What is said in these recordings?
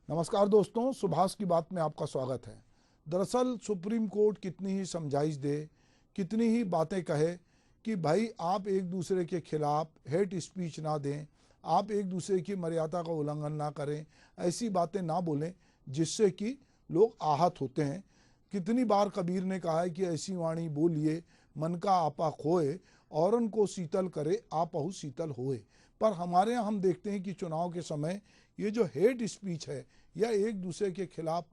नमस्कार दोस्तों, सुभाष की बात में आपका स्वागत है। दरअसल सुप्रीम कोर्ट कितनी ही समझाइश दे, कितनी ही बातें कहे कि भाई आप एक दूसरे के खिलाफ हेट स्पीच ना दें, आप एक दूसरे की मर्यादा का उल्लंघन ना करें, ऐसी बातें ना बोलें जिससे कि लोग आहत होते हैं। कितनी बार कबीर ने कहा है कि ऐसी वाणी बोलिए मन का आपा खोए, औरन को शीतल करे आपहु शीतल होए। पर हमारे यहाँ हम देखते हैं कि चुनाव के समय ये जो हेट स्पीच है या एक दूसरे के खिलाफ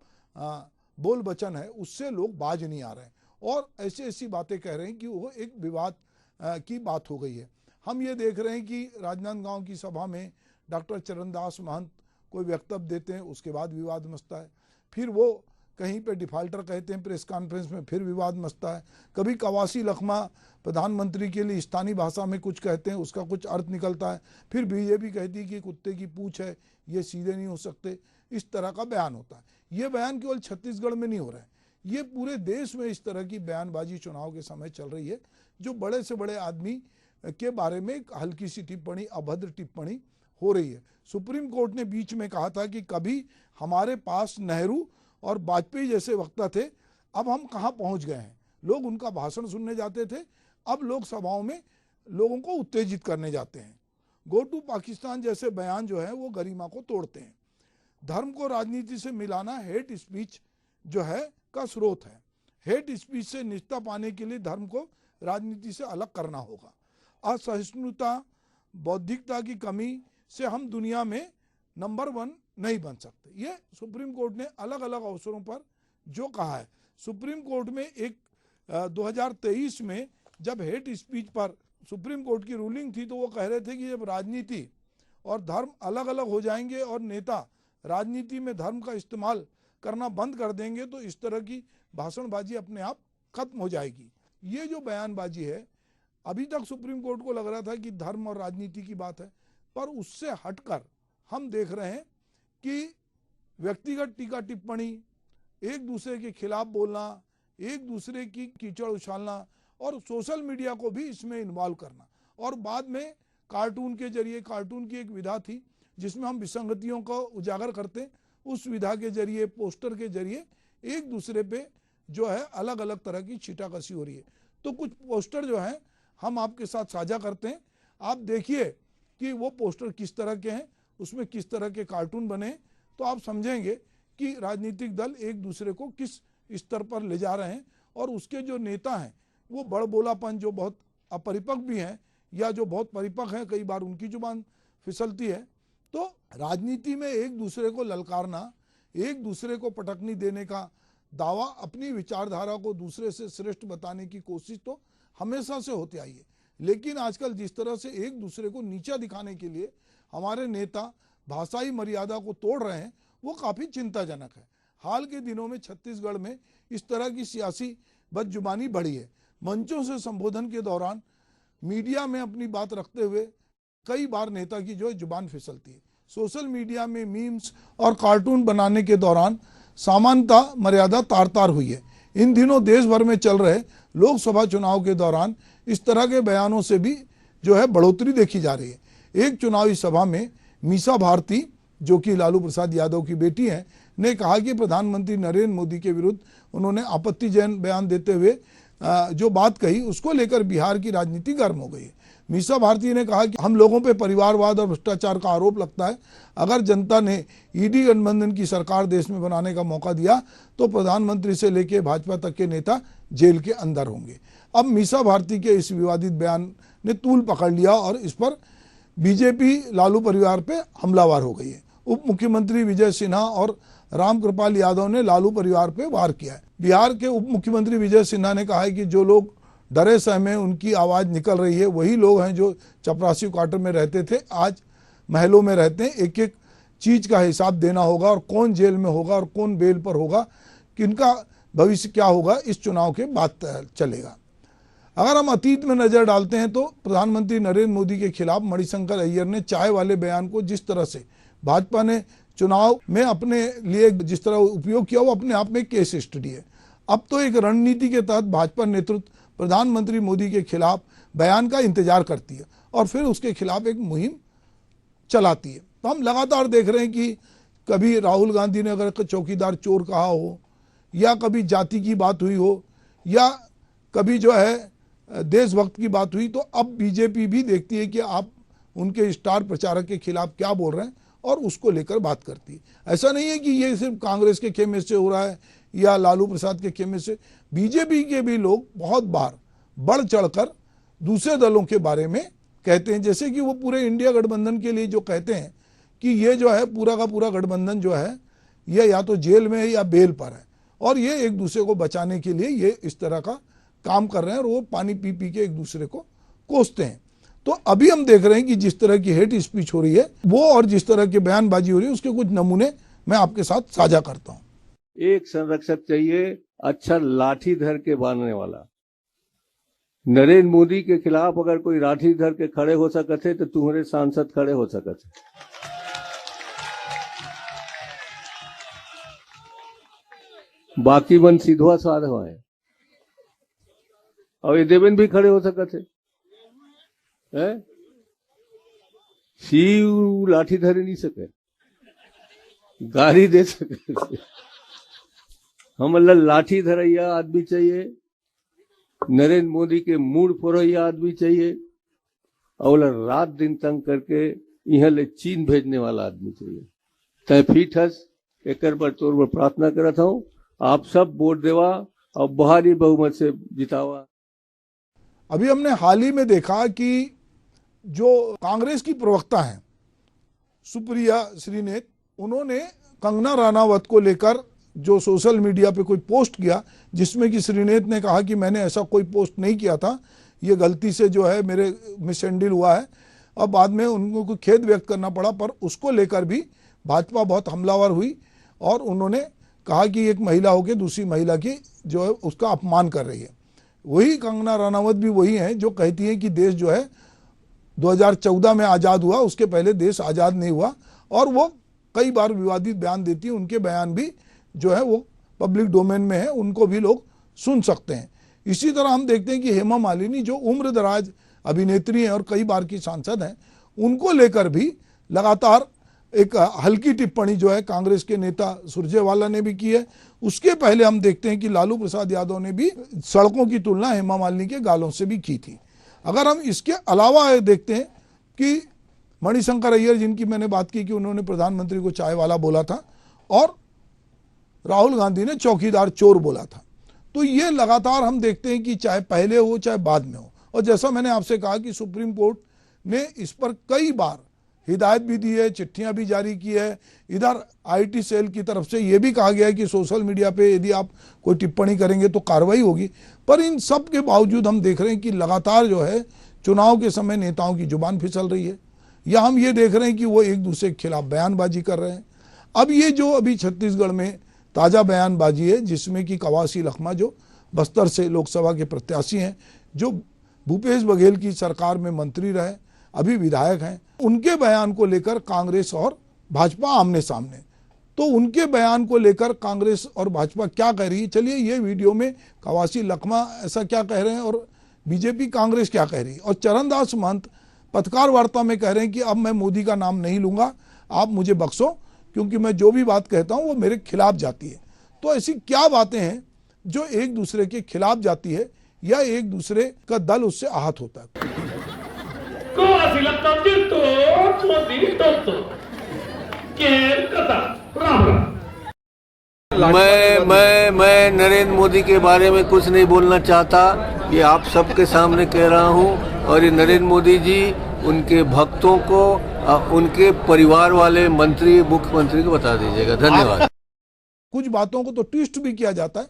बोल वचन है, उससे लोग बाज नहीं आ रहे हैं और ऐसी ऐसी बातें कह रहे हैं कि वो एक विवाद की बात हो गई है। हम ये देख रहे हैं कि राजनांदगांव की सभा में डॉक्टर चरणदास महंत कोई वक्तव्य देते हैं, उसके बाद विवाद मचता है। फिर वो कहीं पे डिफाल्टर कहते हैं प्रेस कॉन्फ्रेंस में, फिर विवाद मचता है। कभी कवासी लखमा प्रधानमंत्री के लिए स्थानीय भाषा में कुछ कहते हैं, उसका कुछ अर्थ निकलता है। फिर बीजेपी कहती है कि कुत्ते की पूंछ है, ये सीधे नहीं हो सकते, इस तरह का बयान होता है। ये बयान केवल छत्तीसगढ़ में नहीं हो रहा है, ये पूरे देश में इस तरह की बयानबाजी चुनाव के समय चल रही है, जो बड़े से बड़े आदमी के बारे में हल्की सी टिप्पणी, अभद्र टिप्पणी हो रही है। सुप्रीम कोर्ट ने बीच में कहा था कि कभी हमारे पास नेहरू और वाजपेयी जैसे वक्ता थे, अब हम कहाँ पहुँच गए हैं। लोग उनका भाषण सुनने जाते थे, अब लोग सभाओं में लोगों को उत्तेजित करने जाते हैं। गो टू पाकिस्तान जैसे बयान जो है वो गरिमा को तोड़ते हैं। धर्म को राजनीति से मिलाना हेट स्पीच जो है का स्रोत है। हेट स्पीच से निजता पाने के लिए धर्म को राजनीति से अलग करना होगा। असहिष्णुता, बौद्धिकता की कमी से हम दुनिया में नंबर 1 नहीं बन सकते। ये सुप्रीम कोर्ट ने अलग अलग अवसरों पर जो कहा है। सुप्रीम कोर्ट में एक 2023 में जब हेट स्पीच पर सुप्रीम कोर्ट की रूलिंग थी, तो वो कह रहे थे कि जब राजनीति और धर्म अलग अलग हो जाएंगे और नेता राजनीति में धर्म का इस्तेमाल करना बंद कर देंगे, तो इस तरह की भाषणबाजी अपने आप खत्म हो जाएगी। ये जो बयानबाजी है, अभी तक सुप्रीम कोर्ट को लग रहा था कि धर्म और राजनीति की बात है, पर उससे हटकर हम देख रहे हैं कि व्यक्तिगत टीका टिप्पणी, एक दूसरे के खिलाफ बोलना, एक दूसरे की कीचड़ उछालना और सोशल मीडिया को भी इसमें इन्वॉल्व करना, और बाद में कार्टून के जरिए, कार्टून की एक विधा थी जिसमें हम विसंगतियों को उजागर करते, उस विधा के जरिए, पोस्टर के जरिए एक दूसरे पे जो है अलग अलग तरह की छींटाकशी हो रही है। तो कुछ पोस्टर जो हैं हम आपके साथ साझा करते हैं, आप देखिए कि वो पोस्टर किस तरह के हैं, उसमें किस तरह के कार्टून बने, तो आप समझेंगे कि राजनीतिक दल एक दूसरे को किस स्तर पर ले जा रहे हैं। और उसके जो नेता हैं वो बड़बोलापन, जो बहुत अपरिपक्व भी हैं या जो बहुत परिपक्व हैं, कई बार उनकी जुबान फिसलती है। तो राजनीति में एक दूसरे को ललकारना, एक दूसरे को पटकनी देने का दावा, अपनी विचारधारा को दूसरे से श्रेष्ठ बताने की कोशिश तो हमेशा से होती आई है। लेकिन आजकल जिस तरह से एक दूसरे को नीचा दिखाने के लिए हमारे नेता भाषाई मर्यादा को तोड़ रहे हैं, वो काफ़ी चिंताजनक है। हाल के दिनों में छत्तीसगढ़ में इस तरह की सियासी बदजुबानी बढ़ी है। मंचों से संबोधन के दौरान मीडिया में अपनी बात रखते हुए कई बार नेता की जो जुबान फिसलती है। सोशल मीडिया में मीम्स और कार्टून बनाने के दौरान सामान्यता मर्यादा तार तार हुई है। इन दिनों देश भर में चल रहे लोकसभा चुनाव के दौरान इस तरह के बयानों से भी जो है बढ़ोतरी देखी जा रही है। एक चुनावी सभा में मीसा भारती, जो कि लालू प्रसाद यादव की बेटी हैं, ने कहा कि प्रधानमंत्री नरेंद्र मोदी के विरुद्ध उन्होंने आपत्तिजनक बयान देते हुए जो बात कही, उसको लेकर बिहार की राजनीति गर्म हो गई है। मीसा भारती ने कहा कि हम लोगों पे परिवारवाद और भ्रष्टाचार का आरोप लगता है। अगर जनता ने ईडी गठबंधन की सरकार देश में बनाने का मौका दिया तो प्रधानमंत्री से लेकर भाजपा तक के नेता जेल के अंदर होंगे। अब मीसा भारती के इस विवादित बयान ने तूल पकड़ लिया और इस पर बीजेपी लालू परिवार पे हमलावर हो गई है। उप मुख्यमंत्री विजय सिन्हा और रामकृपाल यादव ने लालू परिवार पे वार किया है। बिहार के उप मुख्यमंत्री विजय सिन्हा ने कहा है कि जो लोग डरे सहमे उनकी आवाज़ निकल रही है, वही लोग हैं जो चपरासी क्वार्टर में रहते थे, आज महलों में रहते हैं। एक एक चीज़ का हिसाब देना होगा और कौन जेल में होगा और कौन बेल पर होगा, किनका भविष्य क्या होगा, इस चुनाव के बाद चलेगा। अगर हम अतीत में नज़र डालते हैं तो प्रधानमंत्री नरेंद्र मोदी के खिलाफ मणिशंकर अय्यर ने चाय वाले बयान को जिस तरह से भाजपा ने चुनाव में अपने लिए जिस तरह उपयोग किया, वो अपने आप में केस स्टडी है। अब तो एक रणनीति के तहत भाजपा नेतृत्व प्रधानमंत्री मोदी के खिलाफ बयान का इंतजार करती है और फिर उसके खिलाफ एक मुहिम चलाती है। तो हम लगातार देख रहे हैं कि कभी राहुल गांधी ने अगर चौकीदार चोर कहा हो, या कभी जाति की बात हुई हो, या कभी जो है देशभक्त की बात हुई, तो अब बीजेपी भी देखती है कि आप उनके स्टार प्रचारक के खिलाफ क्या बोल रहे हैं और उसको लेकर बात करती है। ऐसा नहीं है कि ये सिर्फ कांग्रेस के खेमे से हो रहा है या लालू प्रसाद के खेमे से, बीजेपी के भी लोग बहुत बार बढ़ चढ़कर दूसरे दलों के बारे में कहते हैं। जैसे कि वो पूरे इंडिया गठबंधन के लिए जो कहते हैं कि ये जो है पूरा का पूरा गठबंधन जो है ये या तो जेल में है या बेल पर है, और ये एक दूसरे को बचाने के लिए ये इस तरह का काम कर रहे हैं और वो पानी पी पी के एक दूसरे को कोसते हैं। तो अभी हम देख रहे हैं कि जिस तरह की हेट स्पीच हो रही है वो और जिस तरह की बयानबाजी हो रही है उसके कुछ नमूने मैं आपके साथ साझा करता हूं। एक संरक्षक चाहिए, अच्छा लाठी धर के बांधने वाला। नरेंद्र मोदी के खिलाफ अगर कोई लाठी धर के खड़े हो सकते तो तुम्हारे सांसद खड़े हो सकते। बाकी मन सीधवा साधवा है, और ये देवेंद्र भी खड़े हो सकते है। शिव लाठी धरे नहीं सके, गाली दे सके। हम लाठी धरैया आदमी चाहिए, नरेंद्र मोदी के मूड फोरैया आदमी चाहिए, और रात दिन तंग करके यहाँ ले चीन भेजने वाला आदमी चाहिए। तय फीट हस एक पर तौर पर प्रार्थना करता हूँ, आप सब वोट देवा और भारी बहुमत से जितावा। अभी हमने हाल ही में देखा कि जो कांग्रेस की प्रवक्ता हैं सुप्रिया श्रीनेत, उन्होंने कंगना रनावत को लेकर जो सोशल मीडिया पे कोई पोस्ट किया जिसमें कि श्रीनेत ने कहा कि मैंने ऐसा कोई पोस्ट नहीं किया था, ये गलती से जो है मेरे मिसहैंडल हुआ है। अब बाद में उनको कोई खेद व्यक्त करना पड़ा, पर उसको लेकर भी भाजपा बहुत हमलावर हुई और उन्होंने कहा कि एक महिला होकर दूसरी महिला की जो है उसका अपमान कर रही है। वही कंगना रनावत भी वही हैं जो कहती हैं कि देश जो है 2014 में आज़ाद हुआ, उसके पहले देश आज़ाद नहीं हुआ, और वो कई बार विवादित बयान देती है। उनके बयान भी जो है वो पब्लिक डोमेन में है, उनको भी लोग सुन सकते हैं। इसी तरह हम देखते हैं कि हेमा मालिनी जो उम्र दराज अभिनेत्री हैं और कई बार की सांसद हैं, उनको लेकर भी लगातार एक हल्की टिप्पणी जो है कांग्रेस के नेता सुरजेवाला ने भी की है। उसके पहले हम देखते हैं कि लालू प्रसाद यादव ने भी सड़कों की तुलना हेमा मालिनी के गालों से भी की थी। अगर हम इसके अलावा देखते हैं कि मणिशंकर अय्यर, जिनकी मैंने बात की कि उन्होंने प्रधानमंत्री को चाय वाला बोला था और राहुल गांधी ने चौकीदार चोर बोला था, तो ये लगातार हम देखते हैं कि चाहे पहले हो चाहे बाद में हो। और जैसा मैंने आपसे कहा कि सुप्रीम कोर्ट ने इस पर कई बार हिदायत भी दी है, चिट्ठियां भी जारी की है। इधर आईटी सेल की तरफ से यह भी कहा गया है कि सोशल मीडिया पे यदि आप कोई टिप्पणी करेंगे तो कार्रवाई होगी। पर इन सब के बावजूद हम देख रहे हैं कि लगातार जो है चुनाव के समय नेताओं की जुबान फिसल रही है, या हम ये देख रहे हैं कि वो एक दूसरे के खिलाफ बयानबाजी कर रहे हैं। अब ये जो अभी छत्तीसगढ़ में ताज़ा बयानबाजी है जिसमें कि कवासी लखमा जो बस्तर से लोकसभा के प्रत्याशी हैं, जो भूपेश बघेल की सरकार में मंत्री रहे, अभी विधायक हैं, उनके बयान को लेकर कांग्रेस और भाजपा आमने सामने। तो उनके बयान को लेकर कांग्रेस और भाजपा क्या कह रही है, चलिए ये वीडियो में कवासी लखमा ऐसा क्या कह रहे हैं और बीजेपी कांग्रेस क्या कह रही है। और चरणदास महंत पत्रकार वार्ता में कह रहे हैं कि अब मैं मोदी का नाम नहीं लूंगा, आप मुझे बख्शो, क्योंकि मैं जो भी बात कहता हूं वो मेरे खिलाफ जाती है। तो ऐसी क्या बातें हैं जो एक दूसरे के खिलाफ जाती है या एक दूसरे का दल उससे आहत होता है। मैं नरेंद्र मोदी के बारे में कुछ नहीं बोलना चाहता, ये आप सबके सामने कह रहा हूँ। और ये नरेंद्र मोदी जी उनके भक्तों को, उनके परिवार वाले मंत्री मुख्यमंत्री को बता दीजिएगा। धन्यवाद। कुछ बातों को तो ट्विस्ट भी किया जाता है,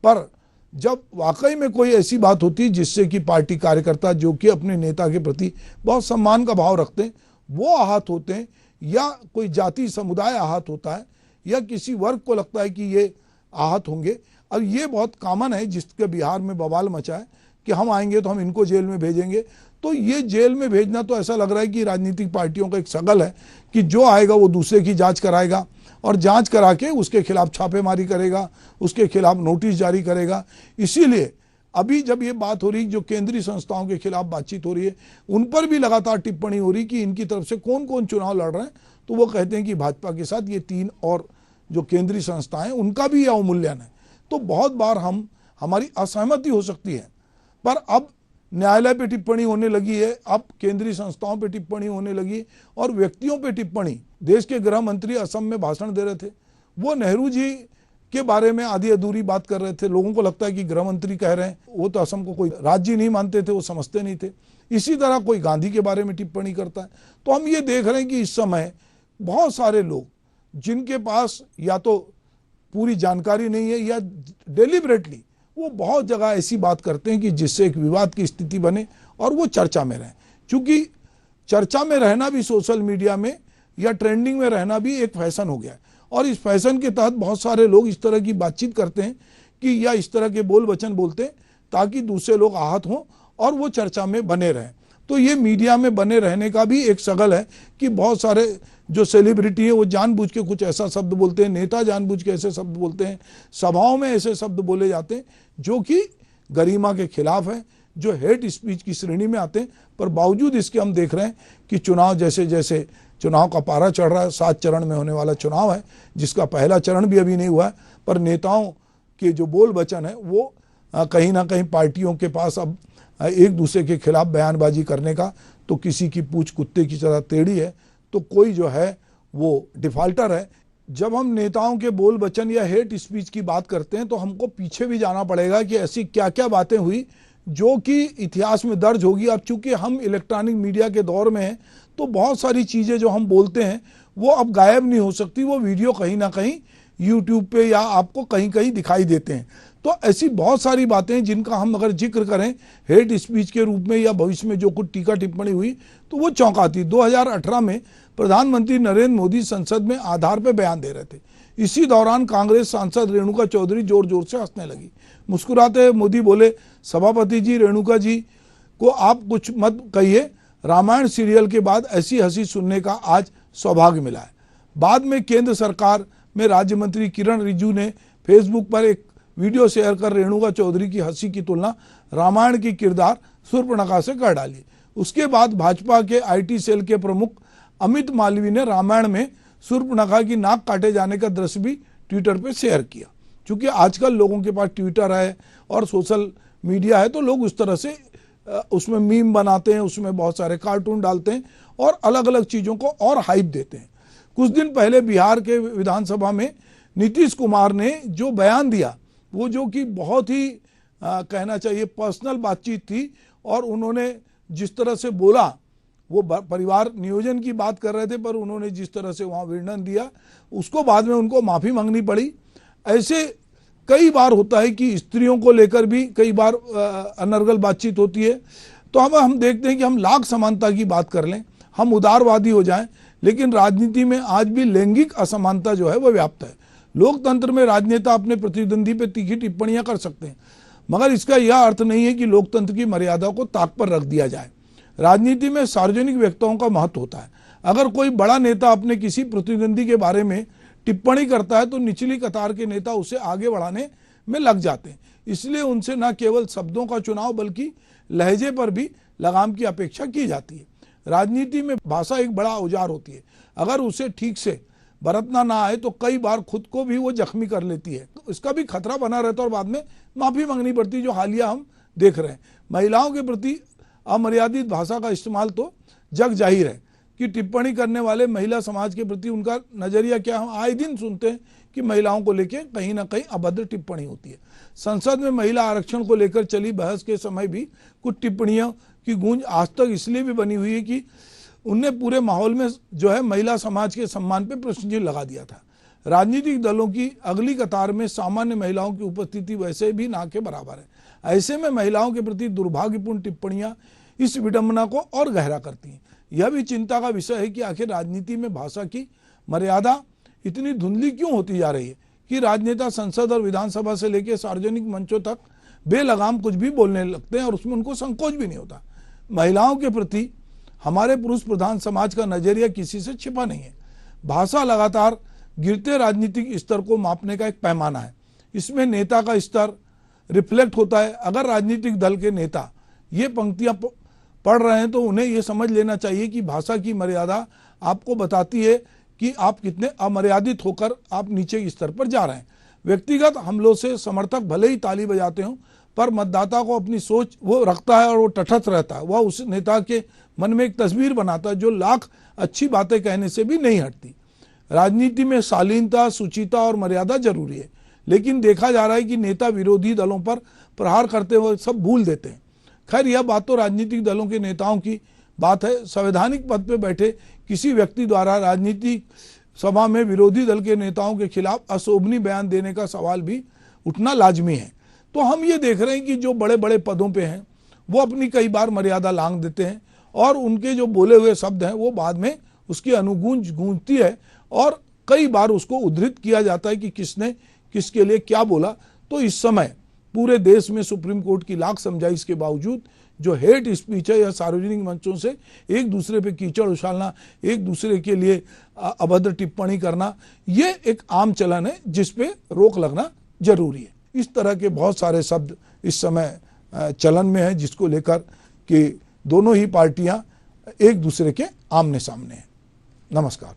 पर जब वाकई में कोई ऐसी बात होती है जिससे कि पार्टी कार्यकर्ता जो कि अपने नेता के प्रति बहुत सम्मान का भाव रखते हैं वो आहत होते हैं, या कोई जाति समुदाय आहत होता है, या किसी वर्ग को लगता है कि ये आहत होंगे। अब ये बहुत कॉमन है जिसके बिहार में बवाल मचा है कि हम आएंगे तो हम इनको जेल में भेजेंगे। तो ये जेल में भेजना तो ऐसा लग रहा है कि राजनीतिक पार्टियों का एक सगल है कि जो आएगा वो दूसरे की जांच कराएगा और जांच करा के उसके खिलाफ छापेमारी करेगा, उसके खिलाफ नोटिस जारी करेगा। इसीलिए अभी जब ये बात हो रही, जो केंद्रीय संस्थाओं के खिलाफ बातचीत हो रही है, उन पर भी लगातार टिप्पणी हो रही कि इनकी तरफ से कौन कौन चुनाव लड़ रहे हैं, तो वो कहते हैं कि भाजपा के साथ ये 3 और जो केंद्रीय संस्थाएं उनका भी यह अवमूल्यन है। तो बहुत बार हमारी असहमति हो सकती है, पर अब न्यायालय पे टिप्पणी होने लगी है, अब केंद्रीय संस्थाओं पे टिप्पणी होने लगी और व्यक्तियों पे टिप्पणी। देश के गृह मंत्री असम में भाषण दे रहे थे, वो नेहरू जी के बारे में आधी अधूरी बात कर रहे थे। लोगों को लगता है कि गृह मंत्री कह रहे हैं, वो तो असम को कोई राज्य नहीं मानते थे, वो समझते नहीं थे। इसी तरह कोई गांधी के बारे में टिप्पणी करता है। तो हम ये देख रहे हैं कि इस समय बहुत सारे लोग जिनके पास या तो पूरी जानकारी नहीं है या डेलिबरेटली वो बहुत जगह ऐसी बात करते हैं कि जिससे एक विवाद की स्थिति बने और वो चर्चा में रहे। क्योंकि चर्चा में रहना भी सोशल मीडिया में या ट्रेंडिंग में रहना भी एक फैशन हो गया है, और इस फैशन के तहत बहुत सारे लोग इस तरह की बातचीत करते हैं कि या इस तरह के बोल वचन बोलते हैं ताकि दूसरे लोग आहत हों और वो चर्चा में बने रहें। तो ये मीडिया में बने रहने का भी एक शगल है कि बहुत सारे जो सेलिब्रिटी है वो जानबूझ के कुछ ऐसा शब्द बोलते हैं, नेता जानबूझ के ऐसे शब्द बोलते हैं, सभाओं में ऐसे शब्द बोले जाते हैं जो कि गरिमा के खिलाफ है, जो हेट स्पीच की श्रेणी में आते हैं। पर बावजूद इसके हम देख रहे हैं कि चुनाव जैसे जैसे चुनाव का पारा चढ़ रहा है, 7 चरण में होने वाला चुनाव है, जिसका पहला चरण भी अभी नहीं हुआ है, पर नेताओं के जो बोल वचन है वो कहीं ना कहीं पार्टियों के पास अब एक दूसरे के खिलाफ बयानबाजी करने का, तो किसी की पूंछ कुत्ते की तरह टेढ़ी है तो कोई जो है वो डिफाल्टर है। जब हम नेताओं के बोल वचन या हेट स्पीच की बात करते हैं तो हमको पीछे भी जाना पड़ेगा कि ऐसी क्या क्या बातें हुई जो कि इतिहास में दर्ज होगी। अब चूंकि हम इलेक्ट्रॉनिक मीडिया के दौर में हैं तो बहुत सारी चीज़ें जो हम बोलते हैं वो अब गायब नहीं हो सकती, वो वीडियो कहीं ना कहीं यूट्यूब पे या आपको कहीं कहीं दिखाई देते हैं। तो ऐसी बहुत सारी बातें जिनका हम अगर जिक्र करें हेट स्पीच के रूप में या भविष्य में जो कुछ टीका टिप्पणी हुई तो वो चौंकाती। 2018 में प्रधानमंत्री नरेंद्र मोदी संसद में आधार पर बयान दे रहे थे। इसी दौरान कांग्रेस सांसद रेणुका चौधरी जोर जोर से हंसने लगी। मुस्कुराते मोदी बोले, सभापति जी, रेणुका जी को आप कुछ मत कहिए, रामायण सीरियल के बाद ऐसी हंसी सुनने का आज सौभाग्य मिला है। बाद में केंद्र सरकार में राज्य मंत्री किरण रिजिजू ने फेसबुक पर एक वीडियो शेयर कर रेणुका चौधरी की हंसी की तुलना रामायण की किरदार शूर्पणखा से कर डाली। उसके बाद भाजपा के आईटी सेल के प्रमुख अमित मालवीय ने रामायण में शूर्पणखा की नाक काटे जाने का दृश्य भी ट्विटर पर शेयर किया। क्योंकि आजकल लोगों के पास ट्विटर है और सोशल मीडिया है तो लोग उस तरह से उसमें मीम बनाते हैं, उसमें बहुत सारे कार्टून डालते हैं और अलग अलग चीज़ों को और हाइप देते हैं। कुछ दिन पहले बिहार के विधानसभा में नीतीश कुमार ने जो बयान दिया वो जो कि बहुत ही कहना चाहिए पर्सनल बातचीत थी, और उन्होंने जिस तरह से बोला वो परिवार नियोजन की बात कर रहे थे, पर उन्होंने जिस तरह से वहाँ वर्णन दिया उसको बाद में उनको माफ़ी मांगनी पड़ी। ऐसे कई बार होता है कि स्त्रियों को लेकर भी कई बार अनर्गल बातचीत होती है। तो हम देखते हैं कि हम लाख समानता की बात कर लें, हम उदारवादी हो जाएं, लेकिन राजनीति में आज भी लैंगिक असमानता जो है वह व्याप्त है। लोकतंत्र में राजनेता अपने प्रतिद्वंदी पर तीखी टिप्पणियां कर सकते हैं, मगर इसका यह अर्थ नहीं है कि लोकतंत्र की मर्यादा को ताक पर रख दिया जाए। राजनीति में सार्वजनिक व्यक्तियों का महत्व होता है। अगर कोई बड़ा नेता अपने किसी प्रतिद्वंदी के बारे में टिप्पणी करता है तो निचली कतार के नेता उसे आगे बढ़ाने में लग जाते हैं। इसलिए उनसे न केवल शब्दों का चुनाव बल्कि लहजे पर भी लगाम की अपेक्षा की जाती है। राजनीति में भाषा एक बड़ा औजार होती है, अगर उसे ठीक से बरतना ना आए तो कई बार खुद को भी वो जख्मी कर लेती है, तो इसका भी खतरा बना रहता है और बाद में माफ़ी मांगनी पड़ती है, जो हालिया हम देख रहे हैं। महिलाओं के प्रति अमर्यादित भाषा का इस्तेमाल तो जग जाहिर है कि टिप्पणी करने वाले महिला समाज के प्रति उनका नजरिया क्या। हम आए दिन सुनते हैं कि महिलाओं को लेकर कहीं ना कहीं अभद्र टिप्पणी होती है। संसद में महिला आरक्षण को लेकर चली बहस के समय भी कुछ टिप्पणियों की गूंज आज तक इसलिए भी बनी हुई है कि उनने पूरे माहौल में जो है महिला समाज के सम्मान पर प्रश्न चिन्ह लगा दिया था। राजनीतिक दलों की अगली कतार में सामान्य महिलाओं की उपस्थिति वैसे भी ना के बराबर है। ऐसे में महिलाओं के प्रति दुर्भाग्यपूर्ण टिप्पणियां इस विडंबना को और गहरा करती हैं। यह भी चिंता का विषय है कि आखिर राजनीति में भाषा की मर्यादा इतनी धुंधली क्यों होती जा रही है कि राजनेता संसद और विधानसभा से लेकर सार्वजनिक मंचों तक बेलगाम कुछ भी बोलने लगते हैं और उसमें उनको संकोच भी नहीं होता। महिलाओं के प्रति हमारे पुरुष प्रधान समाज का नजरिया किसी से छिपा नहीं है। भाषा लगातार गिरते राजनीतिक स्तर को मापने का एक पैमाना है। इसमें नेता का स्तर, रिफ्लेक्ट होता है। अगर राजनीतिक दल के नेता ये पंक्तियां पढ़ रहे हैं तो उन्हें ये समझ लेना चाहिए कि भाषा की मर्यादा आपको बताती है कि आप कितने अमर्यादित होकर आप नीचे के स्तर पर जा रहे हैं। व्यक्तिगत हमलों से समर्थक भले ही ताली बजाते हों, पर मतदाता को अपनी सोच वो रखता है और वो तटस्थ रहता है। वह उस नेता के मन में एक तस्वीर बनाता है जो लाख अच्छी बातें कहने से भी नहीं हटती। राजनीति में शालीनता, शुचिता और मर्यादा जरूरी है, लेकिन देखा जा रहा है कि नेता विरोधी दलों पर प्रहार करते हुए सब भूल देते हैं। खैर, यह बात तो राजनीतिक दलों के नेताओं की बात है। संवैधानिक पद पर बैठे किसी व्यक्ति द्वारा राजनीतिक सभा में विरोधी दल के नेताओं के खिलाफ अशोभनीय बयान देने का सवाल भी उठना लाजमी है। तो हम ये देख रहे हैं कि जो बड़े बड़े पदों पे हैं वो अपनी कई बार मर्यादा लांघ देते हैं और उनके जो बोले हुए शब्द हैं वो बाद में उसकी अनुगूंज गूंजती है और कई बार उसको उद्धृत किया जाता है कि किसने किसके लिए क्या बोला। तो इस समय पूरे देश में सुप्रीम कोर्ट की लाख समझाइश के बावजूद जो हेट स्पीच है या सार्वजनिक मंचों से एक दूसरे पे कीचड़ उछालना, एक दूसरे के लिए अभद्र टिप्पणी करना, ये एक आम चलन है जिस पे रोक लगना जरूरी है। इस तरह के बहुत सारे शब्द इस समय चलन में है जिसको लेकर कि दोनों ही पार्टियां एक दूसरे के आमने सामने हैं। नमस्कार।